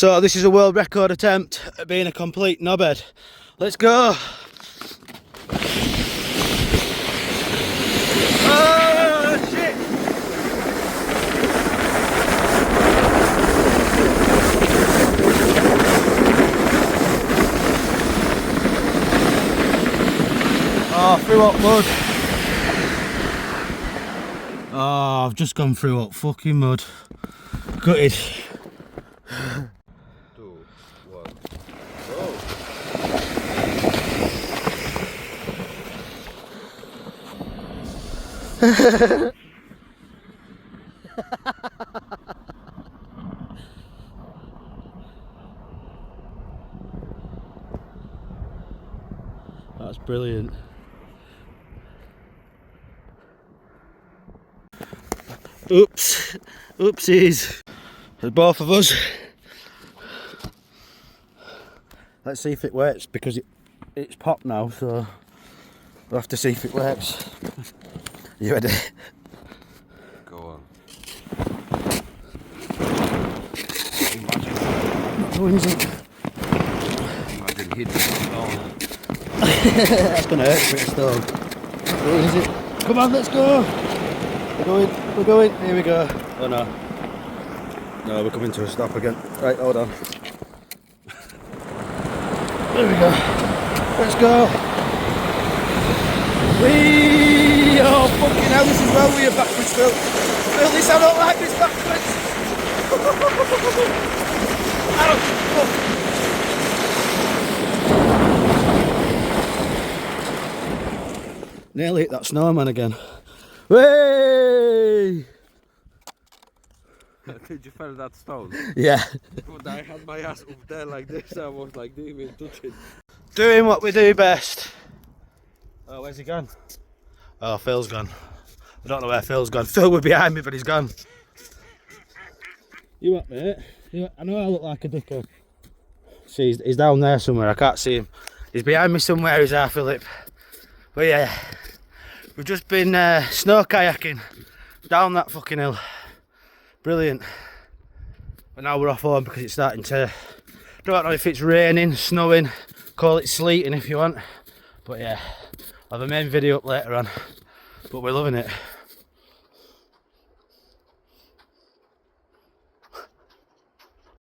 So this is a world record attempt at being a complete knobhead. Let's go! Oh shit! Oh, through what mud? Oh, I've just gone through what fucking mud. Gutted. 2, 1, go! That's brilliant. Oops, oopsies. There's both of us. Let's see if it works because it's popped now, so we'll have to see if it works. You ready? Go on. Imagine hitting the stone. That's gonna hurt for a stone. What is it? Come on, let's go! We're going, here we go. Oh no. No, we're coming to a stop again. Right, hold on. There we go. Let's go. Whee! Oh fucking hell, this is where we are backwards, Phil. Phil, this, I don't like this backwards. Ow, fuck. Nearly hit that snowman again. Way! Did you feel that stone? Yeah. But I had my ass up there like this, I was like, didn't even touch it. Doing what we do best. Oh, where's he gone? Oh, Phil's gone. I don't know where Phil's gone. Phil was behind me, but he's gone. You what, mate? I know I look like a dickhead. See, he's down there somewhere. I can't see him. He's behind me somewhere, is our Philip. But yeah, we've just been snow kayaking down that fucking hill. Brilliant. But now we're off home because it's starting to... don't know if it's raining, snowing, call it sleeting if you want. But yeah, I'll have a main video up later on. But we're loving it.